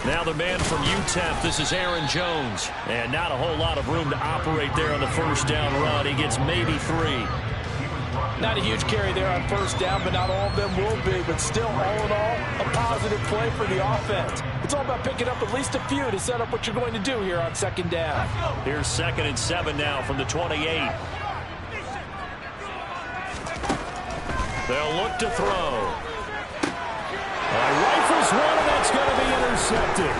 Now the man from UTEP, this is Aaron Jones. And not a whole lot of room to operate there on the first down run. He gets maybe 3. Not a huge carry there on first down, but not all of them will be. But still, all in all, a positive play for the offense. It's all about picking up at least a few to set up what you're going to do here on second down. Here's 2nd and 7 now from the 28. They'll look to throw. Rifles one, and that's going to be intercepted.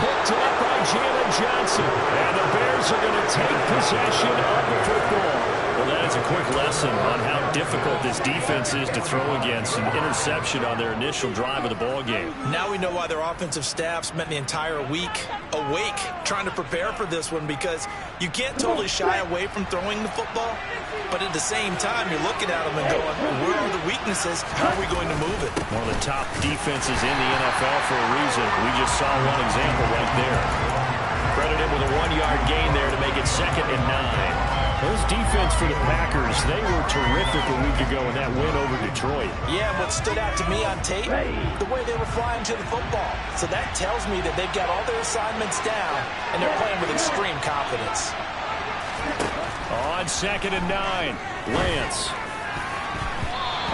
Picked up by Jalen Johnson. And the Bears are going to take possession of the football. Well, that is a quick lesson on how difficult this defense is to throw against. An interception on their initial drive of the ball game. Now we know why their offensive staff spent the entire week awake trying to prepare for this one, because you can't totally shy away from throwing the football, but at the same time you're looking at them and going, where are the weaknesses? How are we going to move it? One of the top defenses in the NFL for a reason. We just saw one example right there. Credit him with a 1-yard gain there to make it 2nd and 9. Those defense for the Packers, they were terrific a week ago in that win over Detroit. Yeah, what stood out to me on tape, the way they were flying to the football. So that tells me that they've got all their assignments down, and they're playing with extreme confidence. On 2nd and 9, Lance.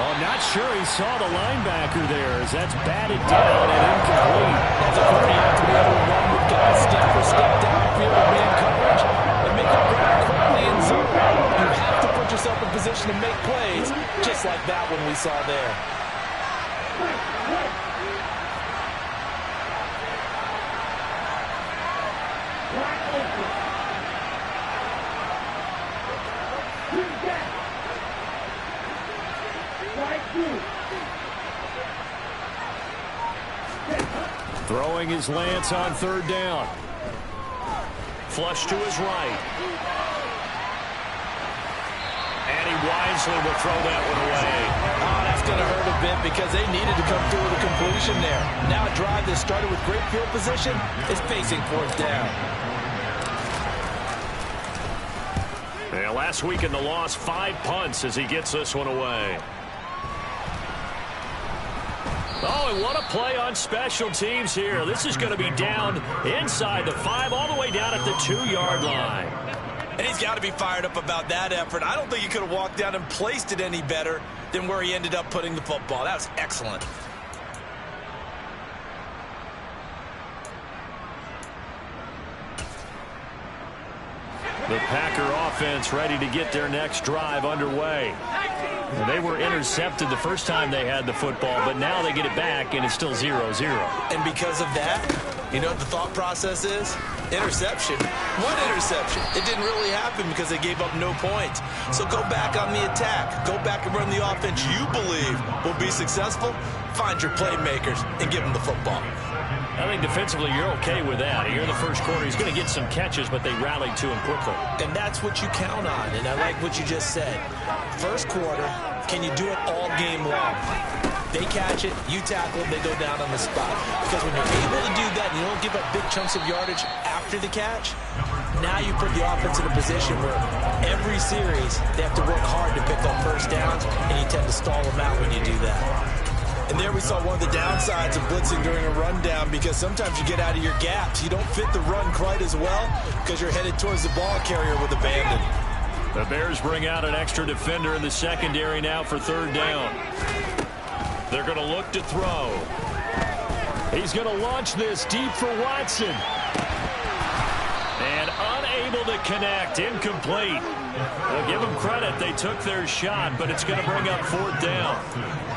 Oh, not sure he saw the linebacker there as that's batted down and incomplete. That's a pretty have to be able to run with guys step for step downfield with man coverage and make a grab quickly in zone. You have to put yourself in position to make plays, just like that one we saw there. Throwing his Lance on 3rd down. Flush to his right. And he wisely will throw that one away. Oh, that's going to hurt a bit because they needed to come through with a completion there. Now a drive that started with great field position is facing 4th down. Yeah, last week in the loss, 5 punts as he gets this one away. Oh, and what a play on special teams here. This is going to be down inside the 5, all the way down at the 2-yard line. And he's got to be fired up about that effort. I don't think he could have walked down and placed it any better than where he ended up putting the football. That was excellent. The Packer offense ready to get their next drive underway. They were intercepted the first time they had the football, but now they get it back, and it's still 0-0. And because of that, you know what the thought process is? Interception. What interception? It didn't really happen because they gave up no points. So go back on the attack. Go back and run the offense you believe will be successful. Find your playmakers and give them the football. I think defensively you're okay with that. Here in the first quarter, he's going to get some catches, but they rallied to him quickly. And that's what you count on, and I like what you just said. First quarter, can you do it all game long? They catch it, you tackle it, they go down on the spot. Because when you're able to do that and you don't give up big chunks of yardage after the catch, now you put the offense in a position where every series they have to work hard to pick up first downs, and you tend to stall them out when you do that. And there we saw one of the downsides of blitzing during a rundown, because sometimes you get out of your gaps. You don't fit the run quite as well because you're headed towards the ball carrier with abandon. The Bears bring out an extra defender in the secondary now for 3rd down. They're going to look to throw. He's going to launch this deep for Watson. And unable to connect, incomplete. Well, give them credit. They took their shot, but it's going to bring up 4th down.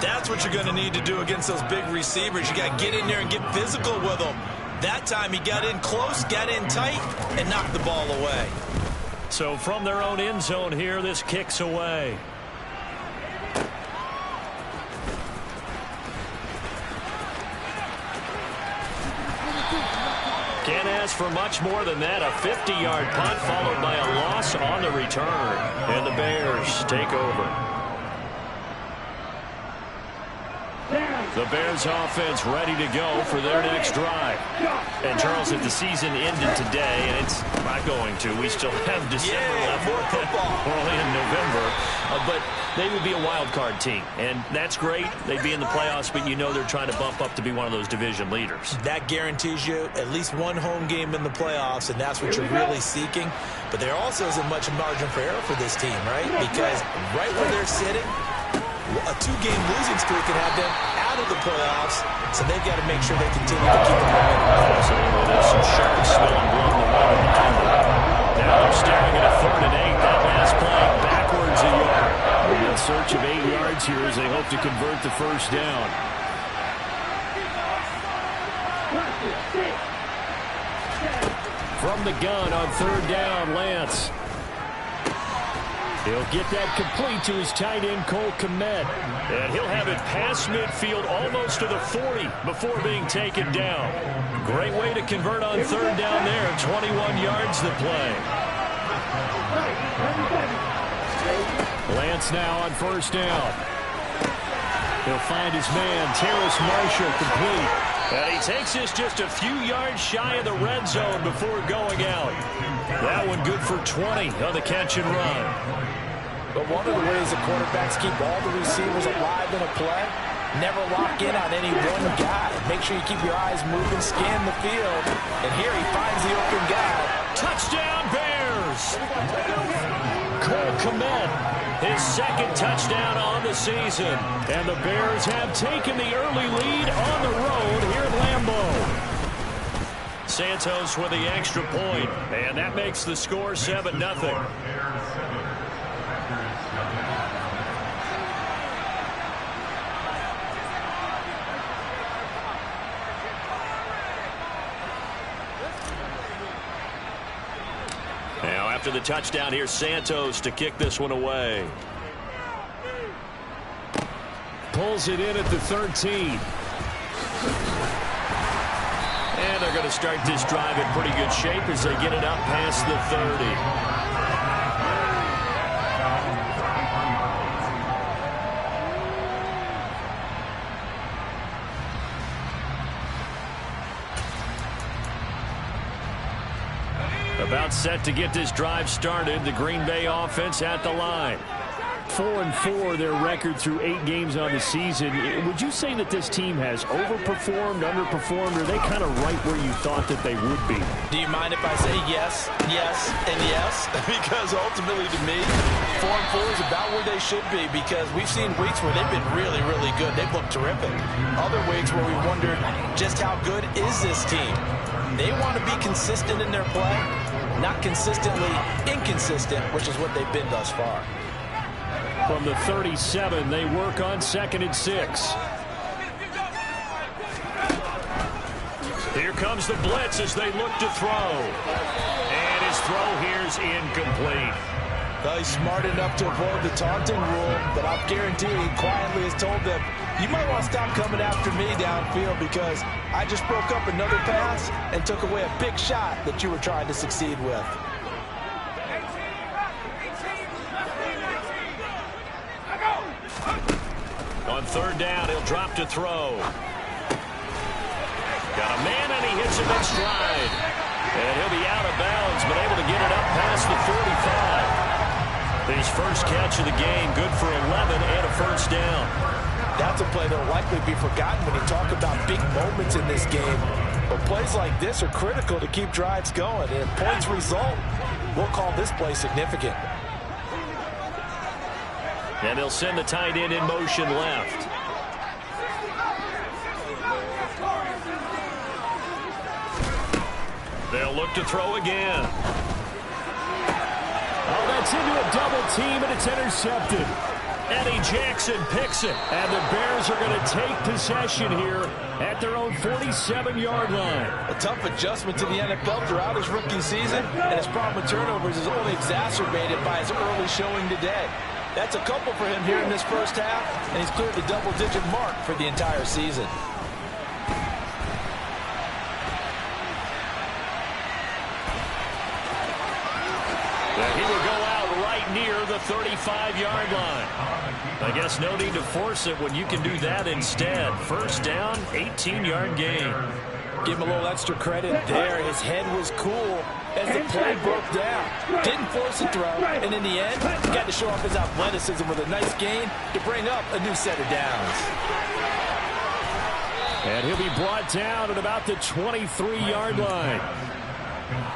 That's what you're going to need to do against those big receivers. You got to get in there and get physical with them. That time he got in close, got in tight, and knocked the ball away. So from their own end zone here, this kicks away. Can't ask for much more than that. A 50-yard punt followed by a loss on the return. And the Bears take over. The Bears offense ready to go for their next drive. And Charles, if the season ended today, and it's not going to, we still have December left. More football. Early in November. But They would be a wild card team, and that's great. They'd be in the playoffs, but you know they're trying to bump up to be one of those division leaders. That guarantees you at least one home game in the playoffs, and that's what you're really seeking. But there also isn't much margin for error for this team, right? Because right where they're sitting, a 2-game losing streak can have them out of the playoffs, so they've got to make sure they continue to keep the momentum. There's some sharp spilling blood in the water behind them. Now they're staring at a 3rd and 8. That last play backwards a yard. In search of 8 yards here as they hope to convert the first down. From the gun on 3rd down, Lance. He'll get that complete to his tight end, Cole Kmet. And he'll have it past midfield almost to the 40 before being taken down. Great way to convert on 3rd down there. 21 yards to play. Lance now on 1st down. He'll find his man, Terrace Marshall, complete. And he takes this just a few yards shy of the red zone before going out. That one good for 20 on the catch and run. But one of the ways the quarterbacks keep all the receivers alive in a play, never lock in on any one guy. Make sure you keep your eyes moving, scan the field. And here he finds the open guy. Touchdown, Bears! Cole Kmet, his 2nd touchdown on the season. And the Bears have taken the early lead on the road here at Lambeau. Santos with the extra point, and that makes the score 7-0. Now after the touchdown, here's Santos to kick this one away. Pulls it in at the 13. And they're going to start this drive in pretty good shape as they get it up past the 30. About set to get this drive started. The Green Bay offense at the line. 4-4 their record through 8 games on the season. Would you say that this team has overperformed, underperformed, or are they kind of right where you thought that they would be? Do you mind if I say yes, yes, and yes? Because ultimately to me, 4-4 is about where they should be, because we've seen weeks where they've been really, really good. They've looked terrific. Other weeks where we wondered just how good is this team. They want to be consistent in their play, not consistently inconsistent, which is what they've been thus far. From the 37, they work on 2nd and 6. Here comes the blitz as they look to throw. And his throw here is incomplete. Well, he's smart enough to avoid the taunting rule, but I'll guarantee he quietly has told them, you might want to stop coming after me downfield because I just broke up another pass and took away a big shot that you were trying to succeed with. On 3rd down, he'll drop to throw. Got a man, and he hits him in stride. And he'll be out of bounds, but able to get it up past the 45. His first catch of the game, good for 11 and a first down. That's a play that will likely be forgotten when you talk about big moments in this game. But plays like this are critical to keep drives going. And if points result, we'll call this play significant. And they'll send the tight end in motion left. They'll look to throw again. Oh, that's into a double team, and it's intercepted. Eddie Jackson picks it, and the Bears are going to take possession here at their own 47-yard line. A tough adjustment to the NFL throughout his rookie season, and his problem with turnovers is only exacerbated by his early showing today. That's a couple for him here in this first half, and he's cleared the double-digit mark for the entire season. He will go out right near the 35-yard line. I guess no need to force it when you can do that instead. First down, 18-yard gain. Give him a little extra credit there. His head was cool as the play broke down. Didn't force a throw, and in the end, got to show off his athleticism with a nice gain to bring up a new set of downs. And he'll be brought down at about the 23-yard line.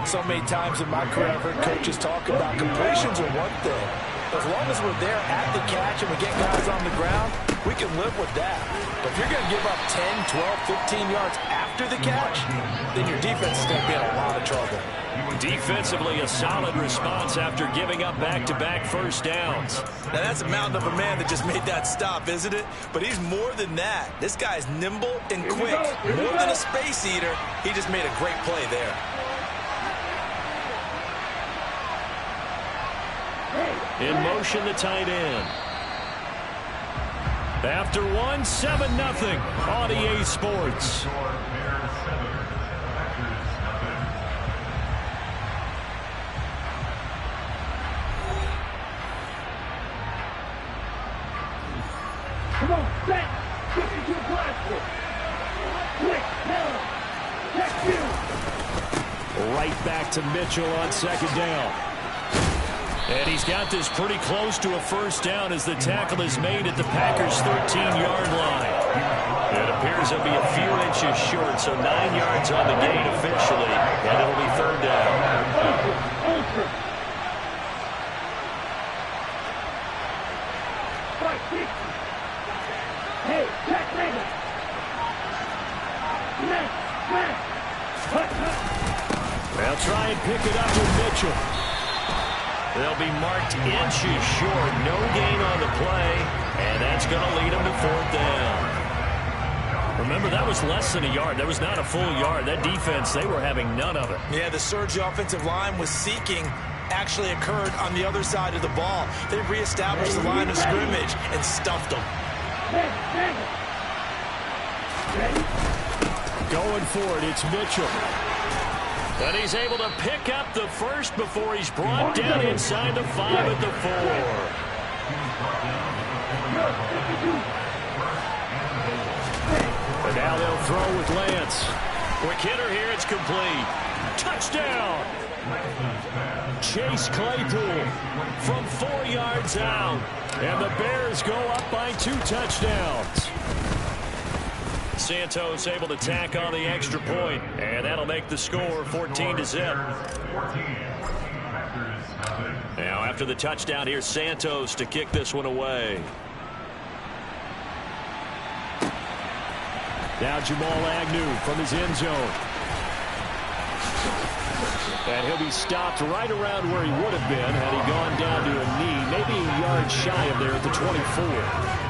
So many times in my career, I've heard coaches talk about completions are one thing. As long as we're there at the catch and we get guys on the ground, we can live with that. But if you're going to give up 10, 12, 15 yards after the catch, then your defense is going to be in a lot of trouble. Defensively, a solid response after giving up back-to-back first downs. Now, that's a mountain of a man that just made that stop, isn't it? But he's more than that. This guy's nimble and quick. More than a space eater, he just made a great play there. In motion, the tight end. After one, 7-0 on EA Sports. Come on, set. Get into the platform. Quick, now. Check you. Right back to Mitchell on second down. And he's got this pretty close to a first down as the tackle is made at the Packers' 13-yard line. It appears he'll be a few inches short, so 9 yards on the gain officially, and it'll be third down. Hey, check later. They'll try and pick it up with Mitchell. They'll be marked inches short. No gain on the play, and that's going to lead them to fourth down. Remember, that was less than a yard. That was not a full yard. That defense, they were having none of it. Yeah, the surge the offensive line was seeking actually occurred on the other side of the ball. They reestablished the line of scrimmage and stuffed them. Going for it, it's Mitchell. And he's able to pick up the first before he's brought down inside the 5 at the 4. And now they'll throw with Lance. Quick hitter here, it's complete. Touchdown! Chase Claypool from 4 yards out. And the Bears go up by 2 touchdowns. Santos able to tack on the extra point, and that'll make the score 14-0. Now, after the touchdown, here's Santos to kick this one away. Now Jamal Agnew from his end zone. And he'll be stopped right around where he would have been had he gone down to a knee, maybe a yard shy of there at the 24.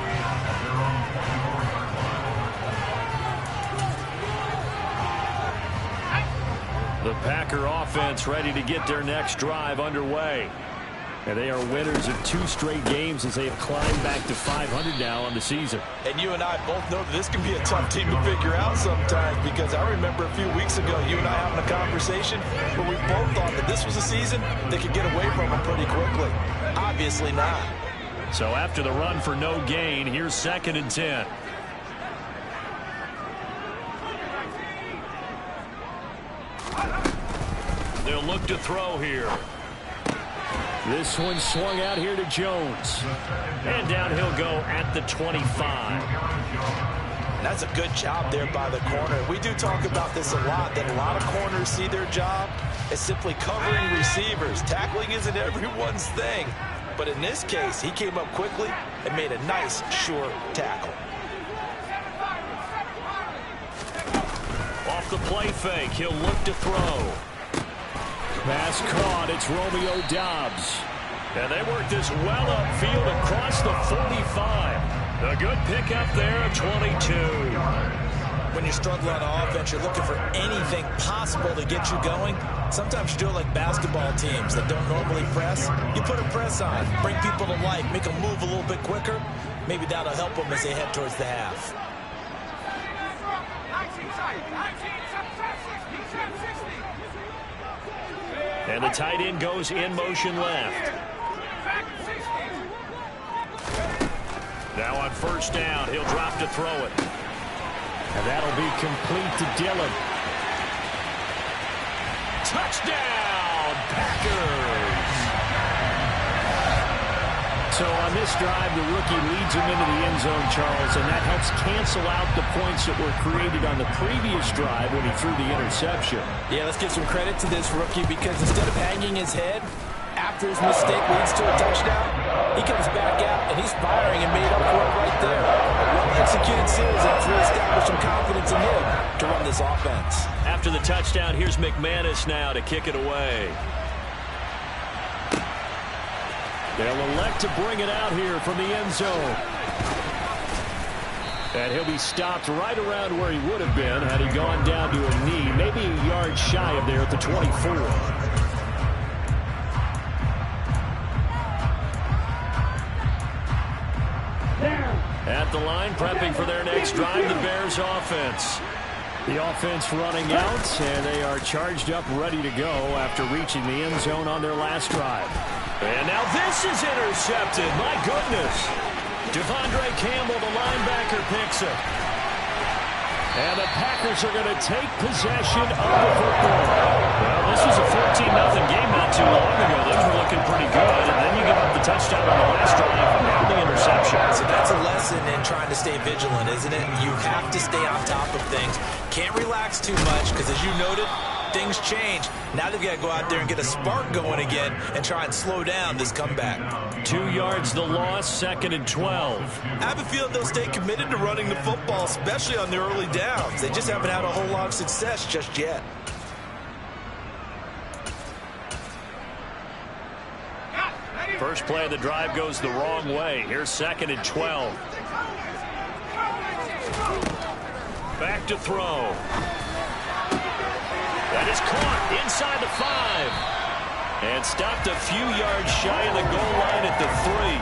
The Packer offense ready to get their next drive underway. And they are winners of 2 straight games as they have climbed back to 500 now on the season. And you and I both know that this can be a tough team to figure out sometimes, because I remember a few weeks ago you and I having a conversation where we both thought that this was a season they could get away from them pretty quickly. Obviously not. So after the run for no gain, here's 2nd and 10. They'll look to throw here. This one swung out here to Jones. And down he'll go at the 25. That's a good job there by the corner. We do talk about this a lot, that a lot of corners see their job as simply covering receivers. Tackling isn't everyone's thing. But in this case, he came up quickly and made a nice, sure tackle. Off the play fake, he'll look to throw. Pass caught, it's Romeo Doubs. And they work this well upfield across the 45. A good pickup there at 22. When you're struggling on offense, you're looking for anything possible to get you going. Sometimes you do it like basketball teams that don't normally press. You put a press on, bring people to life, make them move a little bit quicker. Maybe that'll help them as they head towards the half. And the tight end goes in motion left. Now on first down, he'll drop to throw it. And that'll be complete to Dillon. Touchdown, Packers! So on this drive, the rookie leads him into the end zone, Charles, and that helps cancel out the points that were created on the previous drive when he threw the interception. Yeah, let's give some credit to this rookie because instead of hanging his head after his mistake leads to a touchdown, he comes back out and he's firing and made up for it right there. A well-executed series that's reestablished some confidence in him to run this offense. After the touchdown, here's McManus now to kick it away. They'll elect to bring it out here from the end zone. And he'll be stopped right around where he would have been had he gone down to a knee, maybe a yard shy of there at the 24. At the line, prepping for their next drive, the Bears offense. The offense running out, and they are charged up, ready to go after reaching the end zone on their last drive. And now this is intercepted. My goodness. Devondre Campbell, the linebacker, picks it. And the Packers are going to take possession of the football. Well, this was a 14-0 game not too long ago. Those were looking pretty good. And then you give up the touchdown on the last drive and now the interception. So that's a lesson in trying to stay vigilant, isn't it? You have to stay on top of things. Can't relax too much because, as you noted, things change. Now they've got to go out there and get a spark going again and try and slow down this comeback. 2 yards the loss, 2nd and 12. I have a feeling they'll stay committed to running the football, especially on their early downs. They just haven't had a whole lot of success just yet. First play of the drive goes the wrong way. Here's 2nd and 12. Back to throw. That is caught inside the 5. And stopped a few yards shy of the goal line at the 3.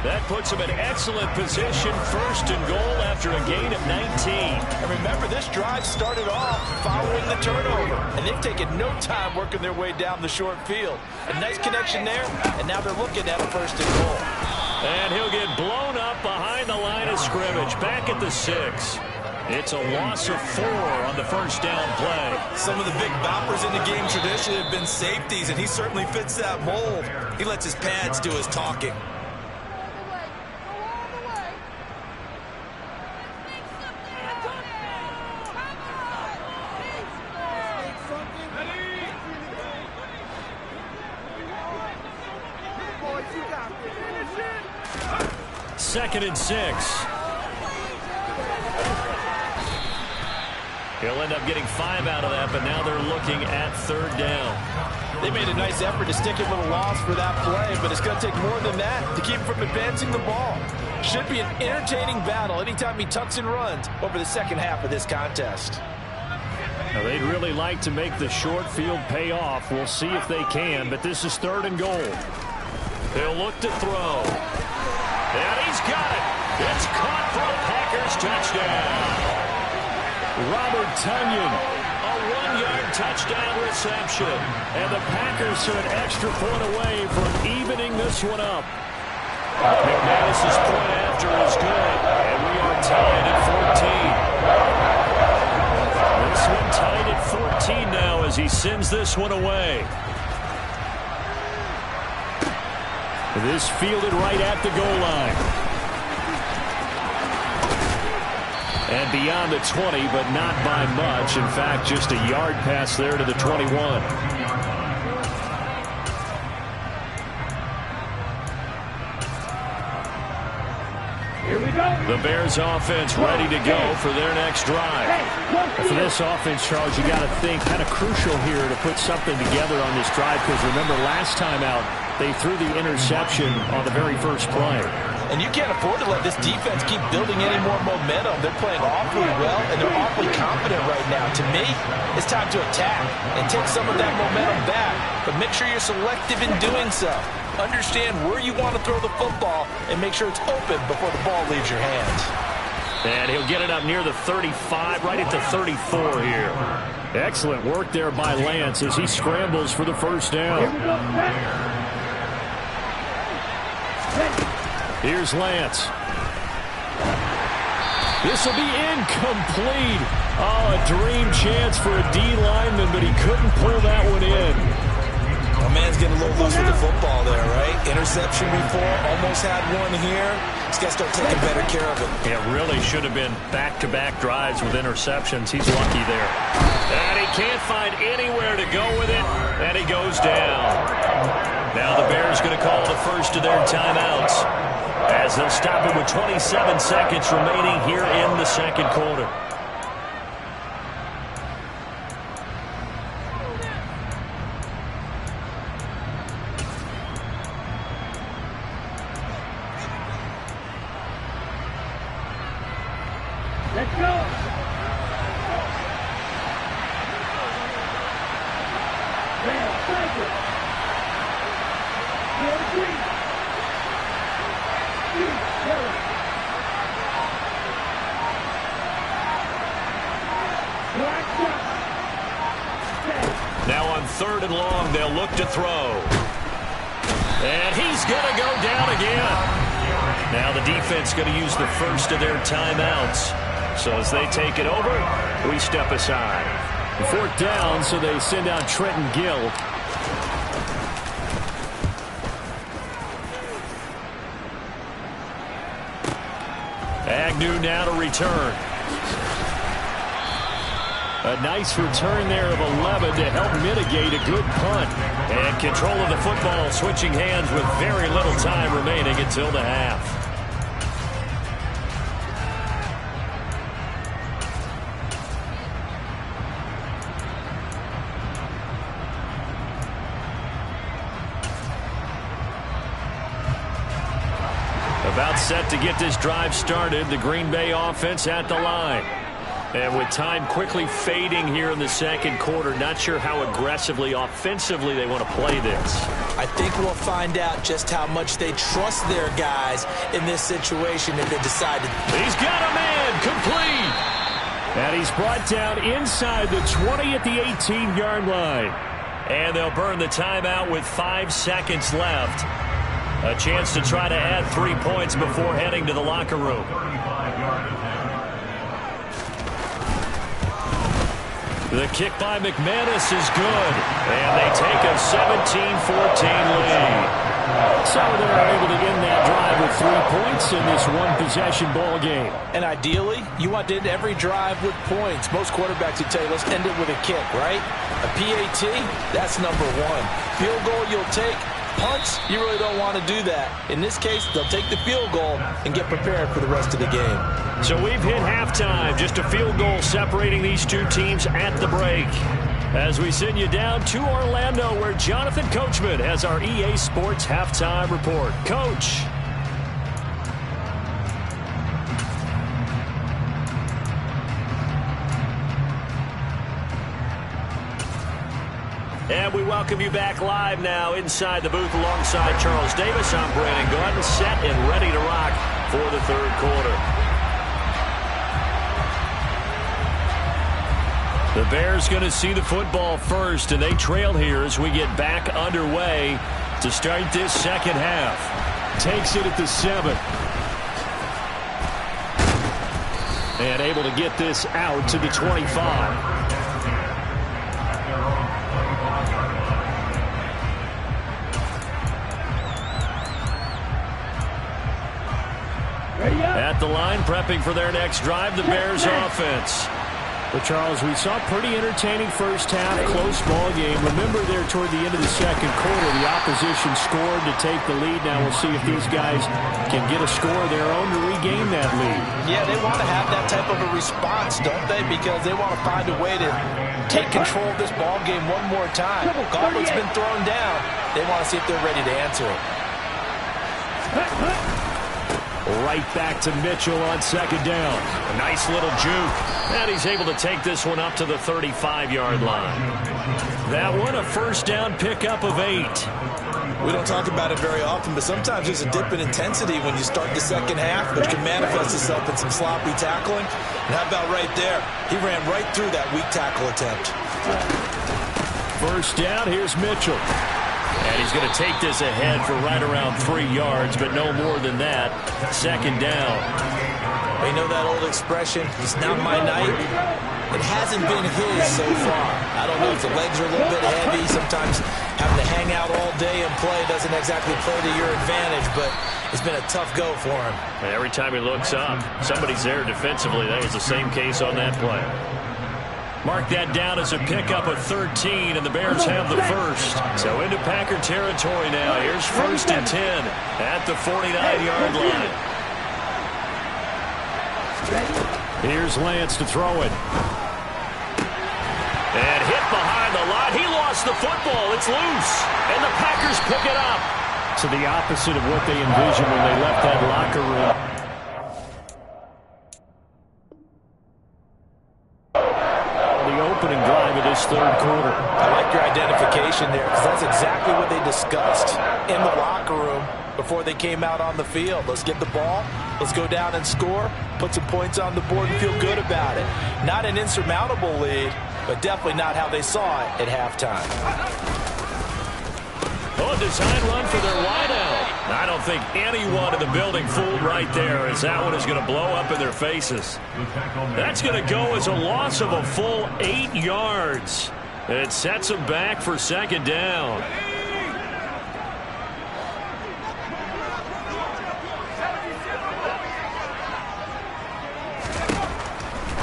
That puts him in excellent position, 1st and goal after a gain of 19. And remember, this drive started off following the turnover. And they've taken no time working their way down the short field. A nice connection there, and now they're looking at a 1st and goal. And he'll get blown up behind the line of scrimmage, back at the 6. It's a loss of 4 on the 1st down play. Some of the big boppers in the game traditionally have been safeties, and he certainly fits that mold. He lets his pads do his talking. Second and 6. He'll end up getting 5 out of that, but now they're looking at 3rd down. They made a nice effort to stick him with a loss for that play, but it's going to take more than that to keep him from advancing the ball. Should be an entertaining battle anytime he tucks and runs over the second half of this contest. Now, they'd really like to make the short field pay off. We'll see if they can, but this is 3rd and goal. They'll look to throw. And he's got it. It's caught for a Packers touchdown. Robert Tonyan, a 1-yard touchdown reception. And the Packers are an extra point away from evening this one up. McManus' point after is good. And we are tied at 14. This one tied at 14 now as he sends this one away. This fielded right at the goal line. And beyond the 20, but not by much. In fact, just a yard pass there to the 21. Here we go. The Bears offense ready to go for their next drive. For this offense, Charles, you got to think kind of crucial here to put something together on this drive, because remember last time out, they threw the interception on the very first play. And you can't afford to let this defense keep building any more momentum. They're playing awfully well, and they're awfully confident right now. To me, it's time to attack and take some of that momentum back. But make sure you're selective in doing so. Understand where you want to throw the football and make sure it's open before the ball leaves your hands. And he'll get it up near the 35, right at the 34 here. Excellent work there by Lance as he scrambles for the 1st down. Here's Lance. This will be incomplete. Oh, a dream chance for a D lineman, but he couldn't pull that one in. A man's getting a little loose with the football there, right? Interception before, almost had one here. He's got to start taking better care of it. It really should have been back-to-back drives with interceptions. He's lucky there. And he can't find anywhere to go with it, and he goes down. Now the Bears going to call the first of their timeouts, as they'll stop it with 27 seconds remaining here in the second quarter. Let's go. Now on 3rd and long, they'll look to throw. And he's going to go down again. Now the defense going to use the first of their timeouts. So as they take it over, we step aside. 4th down, so they send out Trenton Gill. Agnew now to return. A nice return there of 11 to help mitigate a good punt. And control of the football, switching hands with very little time remaining until the half. About set to get this drive started, the Green Bay offense at the line. And with time quickly fading here in the second quarter, not sure how aggressively, offensively they want to play this. I think we'll find out just how much they trust their guys in this situation if they decide to. He's got a man, complete. And he's brought down inside the 20 at the 18-yard line. And they'll burn the timeout with 5 seconds left. A chance to try to add 3 points before heading to the locker room. The kick by McManus is good. And they take a 17-14 lead. So they're able to end that drive with 3 points in this one-possession ball game. And ideally, you want to end every drive with points. Most quarterbacks would tell you, let's end it with a kick, right? A PAT, that's number 1. Field goal you'll take. Punts, you really don't want to do that. In this case, they'll take the field goal and get prepared for the rest of the game. So we've hit halftime. Just a field goal separating these two teams at the break. As we send you down to Orlando, where Jonathan Coachman has our EA Sports halftime report. Coach. And we welcome you back live now inside the booth alongside Charles Davis. I'm Brandon Gordon, set and ready to rock for the third quarter. The Bears going to see the football first, and they trail here as we get back underway to start this second half. Takes it at the 7. And able to get this out to the 25. At the line, prepping for their next drive, the Bears offense. Well, Charles, we saw a pretty entertaining first half, close ball game. Remember there toward the end of the second quarter, the opposition scored to take the lead. Now we'll see if these guys can get a score of their own to regain that lead. Yeah, they want to have that type of a response, don't they? Because they want to find a way to take control of this ball game one more time. Gauntlet's been thrown down. They want to see if they're ready to answer it. Right back to Mitchell on second down. A nice little juke. And he's able to take this one up to the 35-yard line. That one, a first down pickup of 8. We don't talk about it very often, but sometimes there's a dip in intensity when you start the second half, which can manifest itself in some sloppy tackling. And how about right there? He ran right through that weak tackle attempt. First down, here's Mitchell. And he's going to take this ahead for right around 3 yards, but no more than that. Second down. You know that old expression, it's not my night? It hasn't been his so far. I don't know if the legs are a little bit heavy. Sometimes having to hang out all day and play doesn't exactly play to your advantage, but it's been a tough go for him. Every time he looks up, somebody's there defensively. That was the same case on that play. Mark that down as a pickup of 13, and the Bears have the first. So into Packer territory now. Here's 1st and 10 at the 49-yard line. Here's Lance to throw it. And hit behind the line. He lost the football. It's loose. And the Packers pick it up. So the opposite of what they envisioned when they left that locker room. The opening drive of this third quarter. I like your identification there because that's exactly what they discussed in the locker room before they came out on the field. Let's get the ball. Let's go down and score. Put some points on the board and feel good about it. Not an insurmountable lead, but definitely not how they saw it at halftime. Oh, design run for their wideout. I don't think anyone in the building fooled right there, as that one is going to blow up in their faces. That's going to go as a loss of a full 8 yards. It sets them back for 2nd down.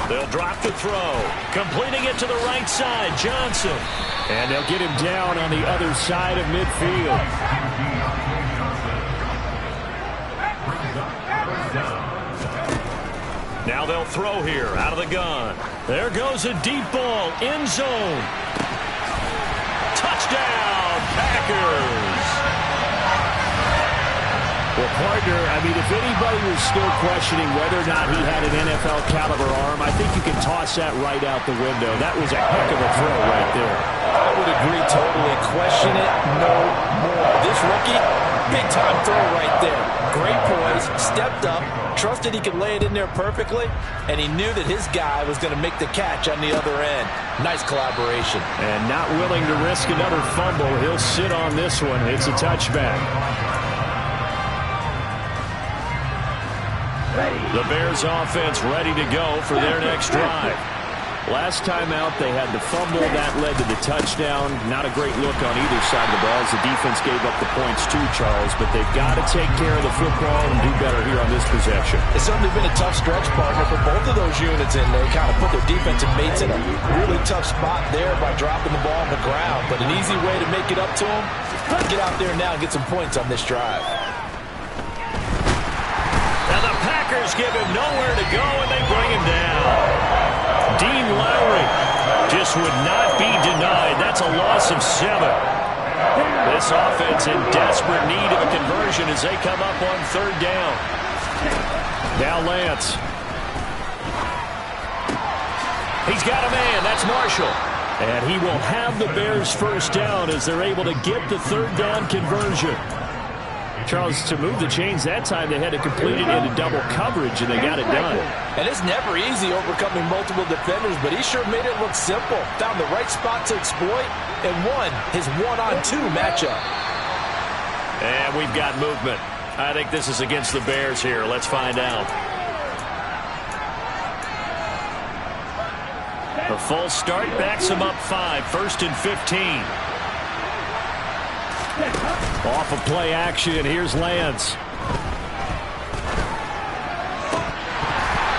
They'll drop the throw. Completing it to the right side, Johnson. And they'll get him down on the other side of midfield. Now they'll throw here out of the gun. There goes a deep ball, end zone. Touchdown, Packers. Well, partner, I mean, if anybody was still questioning whether or not he had an NFL caliber arm, I think you can toss that right out the window. That was a heck of a throw right there. I would agree totally. Question it no more. This rookie, big time throw right there. Great poise, stepped up, trusted he could lay it in there perfectly, and he knew that his guy was going to make the catch on the other end. Nice collaboration. And not willing to risk another fumble, he'll sit on this one. It's a touchback. The Bears offense ready to go for their next drive. Last time out, they had the fumble. That led to the touchdown. Not a great look on either side of the ball as the defense gave up the points too, Charles. But they've got to take care of the football and do better here on this possession. It's certainly been a tough stretch, partner, for both of those units, and they kind of put their defensive mates in a really tough spot there by dropping the ball on the ground. But an easy way to make it up to them, get out there now and get some points on this drive. Now the Packers give him nowhere to go, and they bring him down. Dean Lowry just would not be denied. That's a loss of 7. This offense in desperate need of a conversion as they come up on 3rd down. Now Lance. He's got a man. That's Marshall. And he will have the Bears' 1st down as they're able to get the 3rd down conversion. Charles, to move the chains that time, they had to complete it into double coverage, and they got it done. And it's never easy overcoming multiple defenders, but he sure made it look simple. Found the right spot to exploit and won his 1-on-2 matchup. And we've got movement. I think this is against the Bears here. Let's find out. A false start backs them up 5, 1st and 15. Off of play action, here's Lance.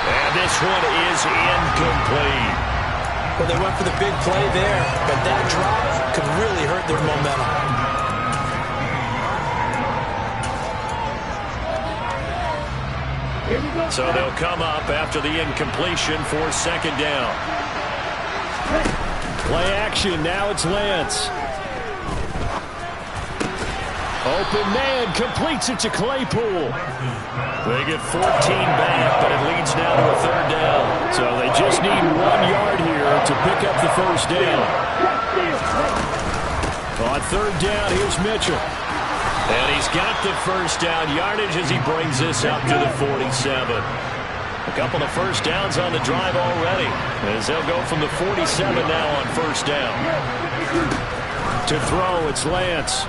And this one is incomplete. Well, they went for the big play there, but that drop could really hurt their momentum. So they'll come up after the incompletion for 2nd down. Play action, now it's Lance. Open man, completes it to Claypool. They get 14 back, but it leads now to a 3rd down. So they just need 1 yard here to pick up the 1st down. On 3rd down, here's Mitchell. And he's got the 1st down yardage as he brings this up to the 47. A couple of 1st downs on the drive already, as they'll go from the 47 now on 1st down. To throw, it's Lance.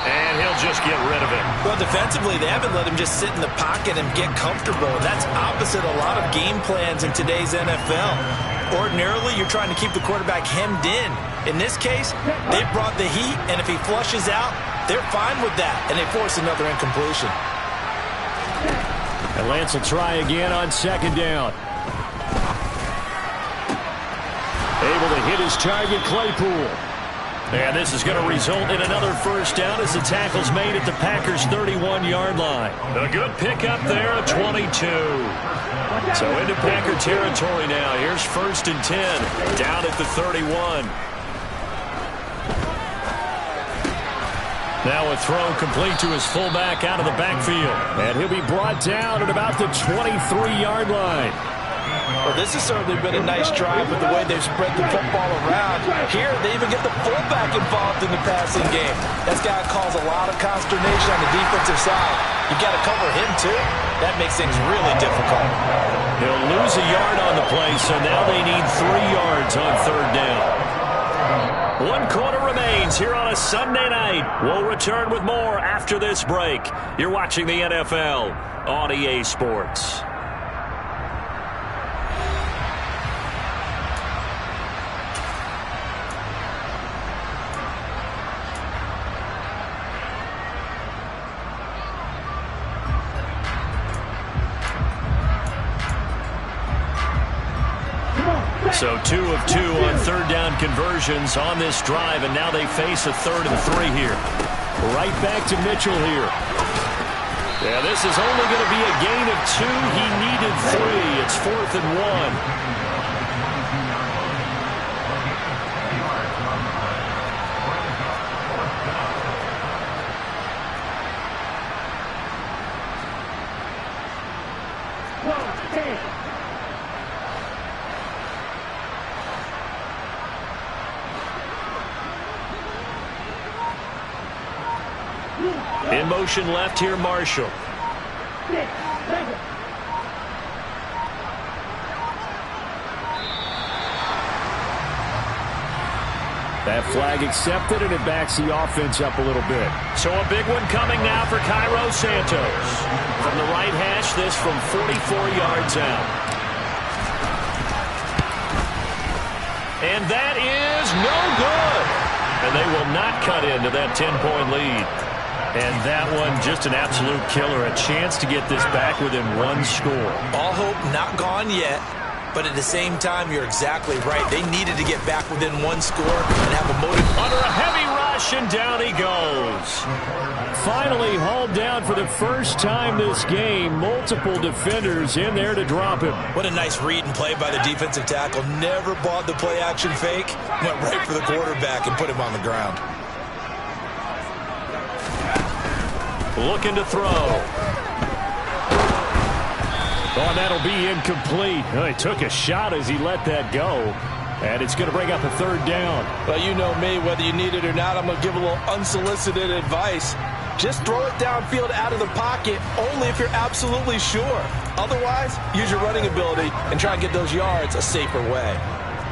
And he'll they'll just get rid of it. Well, defensively, they haven't let him just sit in the pocket and get comfortable. That's opposite a lot of game plans in today's NFL. Ordinarily, you're trying to keep the quarterback hemmed in. In this case, they brought the heat, and if he flushes out, they're fine with that, and they force another incompletion. And Lance will try again on second down. Able to hit his target, Claypool. And this is going to result in another first down as the tackle's made at the Packers' 31-yard line. A good pickup there at 22. So into Packer territory now. Here's 1st and 10, down at the 31. Now a throw complete to his fullback out of the backfield. And he'll be brought down at about the 23-yard line. Well, this has certainly been a nice drive with the way they've spread the football around. Here, they even get the fullback involved in the passing game. That's got to cause a lot of consternation on the defensive side. You got to cover him, too. That makes things really difficult. He'll lose a yard on the play, so now they need 3 yards on third down. 1 quarter remains here on a Sunday night. We'll return with more after this break. You're watching the NFL on EA Sports. So 2 of 2 on third down conversions on this drive, and now they face a 3rd and 3 here. Right back to Mitchell here. Yeah, this is only going to be a gain of 2. He needed 3. It's 4th and 1. In motion left here, Marshall. That flag accepted, and it backs the offense up a little bit. So a big one coming now for Cairo Santos. From the right hash, this from 44 yards out. And that is no good. And they will not cut into that 10-point lead. And that one, just an absolute killer. A chance to get this back within 1 score. All hope not gone yet. But at the same time, you're exactly right. They needed to get back within 1 score and have a motive. Under a heavy rush, and down he goes. Finally hauled down for the first time this game. Multiple defenders in there to drop him. What a nice read and play by the defensive tackle. Never bought the play-action fake. Went right for the quarterback and put him on the ground. Looking to throw. Oh, and that'll be incomplete. Oh, he took a shot as he let that go. And it's going to bring up a 3rd down. Well, you know me, whether you need it or not, I'm going to give a little unsolicited advice. Just throw it downfield out of the pocket, only if you're absolutely sure. Otherwise, use your running ability and try and get those yards a safer way.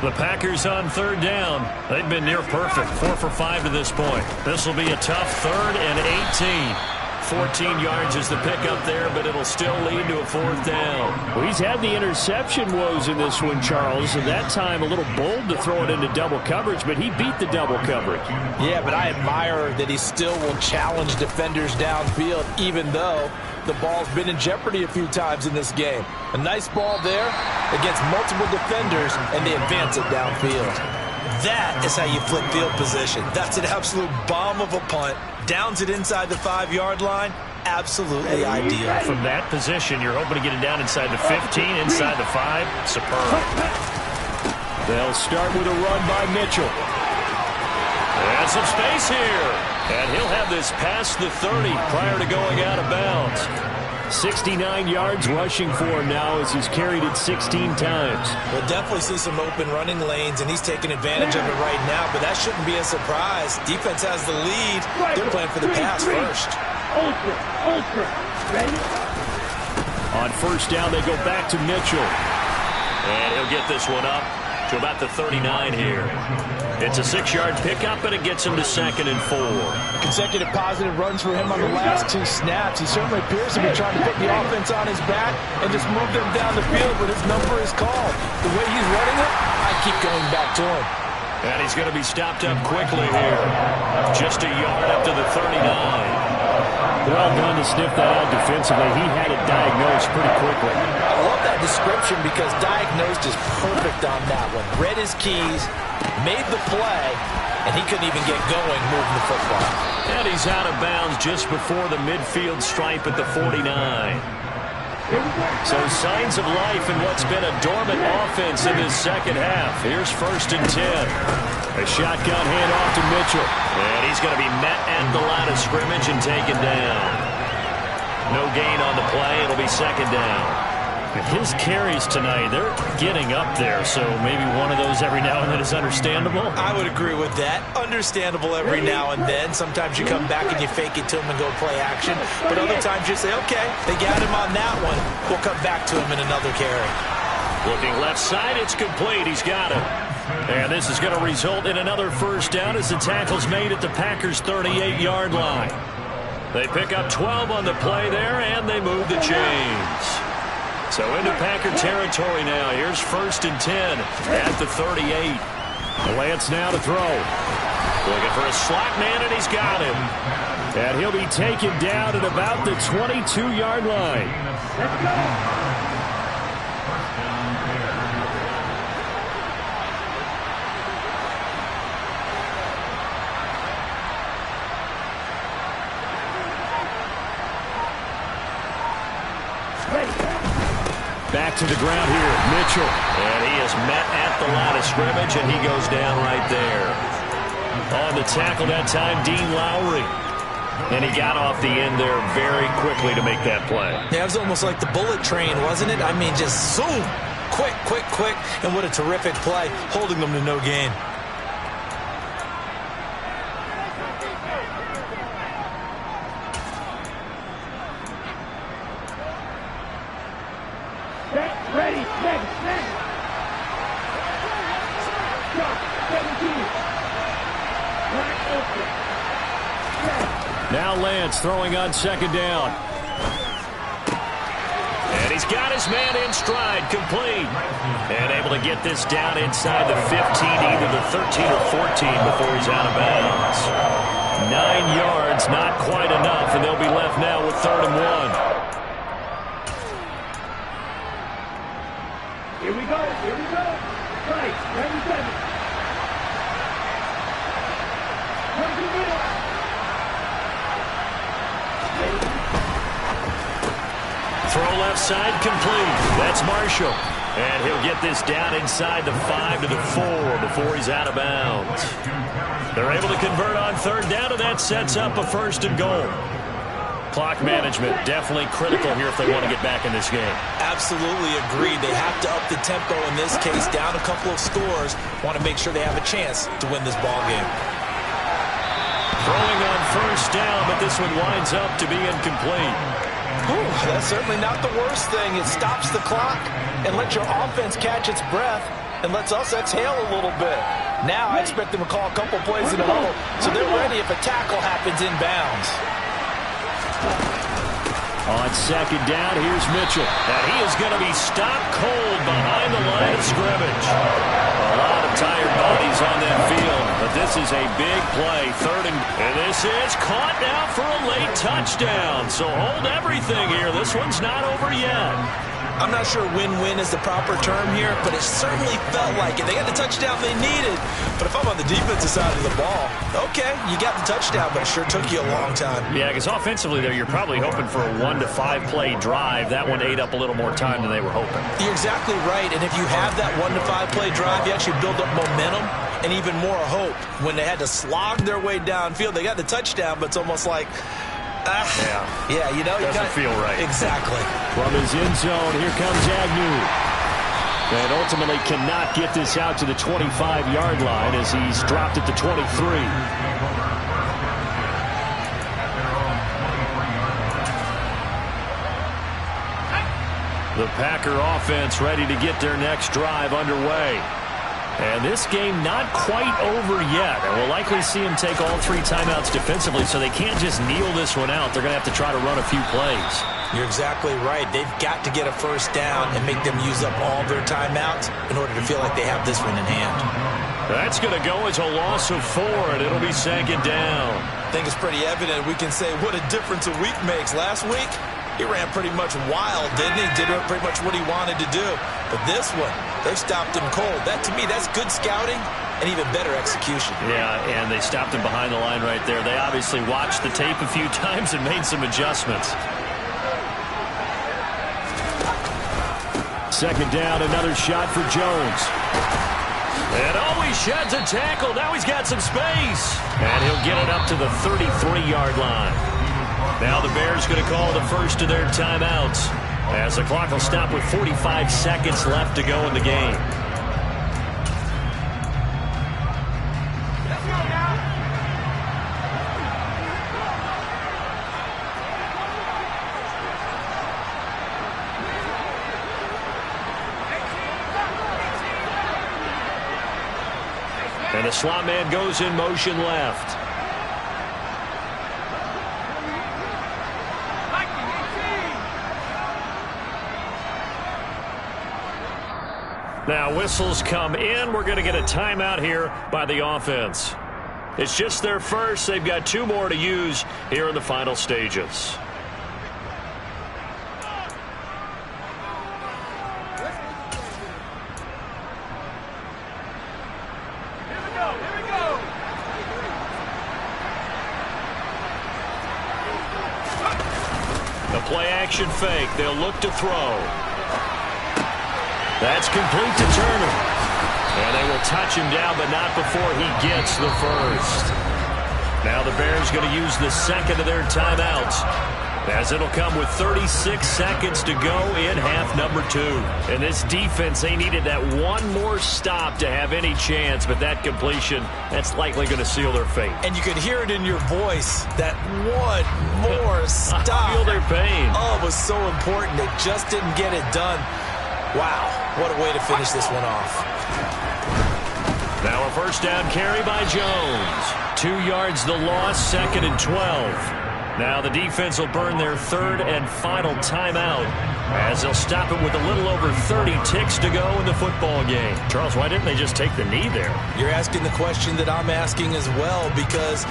The Packers on 3rd down. They've been near perfect. 4 for 5 to this point. This will be a tough 3rd and 18. 14 yards is the pickup there, but it'll still lead to a 4th down. Well, he's had the interception woes in this one, Charles, and that time a little bold to throw it into double coverage, but he beat the double coverage. Yeah, but I admire that he still will challenge defenders downfield, even though the ball's been in jeopardy a few times in this game. A nice ball there against multiple defenders, and they advance it downfield. That is how you flip field position. That's an absolute bomb of a punt. Downs it inside the 5-yard line. Absolutely ideal. From that position, you're hoping to get it down inside the 15, inside the 5. Superb. They'll start with a run by Mitchell. And some space here. And he'll have this past the 30 prior to going out of bounds. 69 yards rushing for him now as he's carried it 16 times. We'll definitely see some open running lanes, and he's taking advantage of it right now, but that shouldn't be a surprise. Defense has the lead. They're playing for the pass first. Ultra. Ready? On 1st down, they go back to Mitchell. And he'll get this one up to about the 39 here. It's a 6-yard pickup, and it gets him to 2nd and 4. Consecutive positive runs for him on the last 2 snaps. He certainly appears to be trying to put the offense on his back and just move them down the field, but his number is called. The way he's running it, I keep going back to him. And he's going to be stopped up quickly here. Just a yard up to the 39. Well done to sniff that out defensively. He had it diagnosed pretty quickly. I love that description because diagnosed is perfect on that one. Read his keys, made the play, and he couldn't even get going moving the football. And he's out of bounds just before the midfield stripe at the 49. So signs of life in what's been a dormant offense in this second half. Here's 1st and 10. A shotgun handoff to Mitchell. And he's going to be met at the line of scrimmage and taken down. No gain on the play. It'll be 2nd down. His carries tonight, they're getting up there, so maybe one of those every now and then is understandable. I would agree with that. Understandable every now and then. Sometimes you come back and you fake it to him and go play action. But other times you say, okay, they got him on that one. We'll come back to him in another carry. Looking left side, it's complete. He's got him. And this is going to result in another 1st down as the tackle's made at the Packers' 38-yard line. They pick up 12 on the play there, and they move the chains. So into Packer territory now. Here's 1st and 10 at the 38. Lance now to throw. Looking for a slot man, and he's got him. And he'll be taken down at about the 22-yard line. Let's go. Back to the ground here, Mitchell. And he is met at the line of scrimmage, and he goes down right there. On the tackle that time, Dean Lowry. And he got off the end there very quickly to make that play. Yeah, it was almost like the bullet train, wasn't it? I mean, just zoom. Quick, quick, quick. And what a terrific play, holding them to no gain. Ready, next. Stop, 17. Now Lance throwing on 2nd down. And he's got his man in stride, complete. And able to get this down inside the 15, either the 13 or 14 before he's out of bounds. 9 yards, not quite enough, and they'll be left now with 3rd and 1. Here we go. Right, 97. Throw left side, complete. That's Marshall. And he'll get this down inside the 5 to the 4 before he's out of bounds. They're able to convert on 3rd down, and that sets up a 1st and goal. Clock management definitely critical here if they want to get back in this game. Absolutely agreed. They have to up the tempo in this case, down a couple of scores. Want to make sure they have a chance to win this ball game. Throwing on 1st down, but this one winds up to be incomplete. Whew, that's certainly not the worst thing. It stops the clock and lets your offense catch its breath and lets us exhale a little bit. Now I expect them to call a couple plays in a row, so they're ready if a tackle happens inbounds. On 2nd down, here's Mitchell. And he is going to be stopped cold behind the line of scrimmage. A lot of tired bodies on that field, but this is a big play. 3rd and this is caught now for a late touchdown. So hold everything here. This one's not over yet. I'm not sure win-win is the proper term here, but it certainly felt like it. They got the touchdown they needed. But if I'm on the defensive side of the ball, okay, you got the touchdown, but it sure took you a long time. Yeah, because offensively, though, you're probably hoping for a 1 to 5 play drive. That one ate up a little more time than they were hoping. You're exactly right, and if you have that 1 to 5 play drive, you actually build up momentum and even more hope. When they had to slog their way downfield, they got the touchdown, but it's almost like, yeah, you know, doesn't feel right. Exactly. From his end zone, here comes Agnew. And ultimately cannot get this out to the 25-yard line as he's dropped at the 23. The Packer offense ready to get their next drive underway. And this game not quite over yet. And we'll likely see them take all 3 timeouts defensively, so they can't just kneel this one out. They're going to have to try to run a few plays. You're exactly right. They've got to get a first down and make them use up all their timeouts in order to feel like they have this one in hand. That's going to go as a loss of 4, and it'll be 2nd down. I think it's pretty evident we can say what a difference a week makes. Last week, he ran pretty much wild, didn't he? Did pretty much what he wanted to do. But this one, they stopped him cold. That, to me, that's good scouting and even better execution. Yeah, and they stopped him behind the line right there. They obviously watched the tape a few times and made some adjustments. 2nd down, another shot for Jones. And he sheds a tackle. Now he's got some space. And he'll get it up to the 33-yard line. Now the Bears going to call the first of their timeouts, as the clock will stop with 45 seconds left to go in the game. And the slot man goes in motion left. Now whistles come in. We're going to get a timeout here by the offense. It's just their first. They've got 2 more to use here in the final stages. The play action fake. They'll look to throw. That's complete to Turner. And they will touch him down, but not before he gets the first. Now the Bears going to use the 2nd of their timeouts, as it'll come with 36 seconds to go in half number 2. And this defense, they needed that one more stop to have any chance, but that completion, that's likely going to seal their fate. And you could hear it in your voice, that one more stop. I feel their pain. Oh, it was so important. They just didn't get it done. Wow, what a way to finish this one off. Now a first down carry by Jones. 2 yards the loss, 2nd and 12. Now the defense will burn their 3rd and final timeout, as they'll stop it with a little over 30 ticks to go in the football game. Charles, why didn't they just take the knee there? You're asking the question that I'm asking as well, because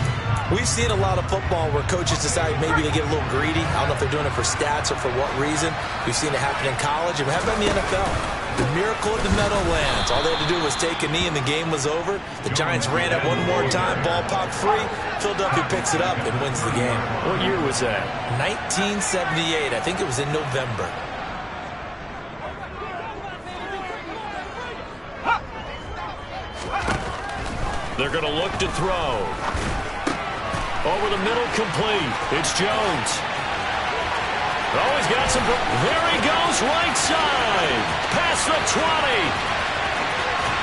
we've seen a lot of football where coaches decide maybe they get a little greedy. I don't know if they're doing it for stats or for what reason. We've seen it happen in college, and we have it in the NFL. The miracle of the Meadowlands. All they had to do was take a knee and the game was over. The Giants ran it one more time. Ball popped free. Philadelphia picks it up and wins the game. What year was that? 1978. I think it was in November. They're going to look to throw. Over the middle, complete. It's Jones. Oh, he's got some. There he goes, right side. Past the 20.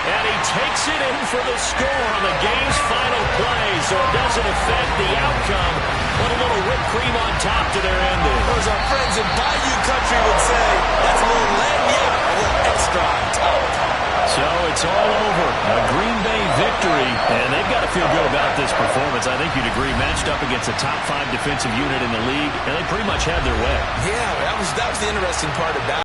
And he takes it in for the score on the game's final play, so it doesn't affect the outcome. Put a little whipped cream on top to their ending. Or as our friends in Bayou Country would say, that's a little lagniappe, a little extra on top. So it's all over. A Green Bay victory, and they've got to feel good about this performance. I think you'd agree, matched up against a top 5 defensive unit in the league, and they pretty much had their way. Yeah, that was the interesting part about it.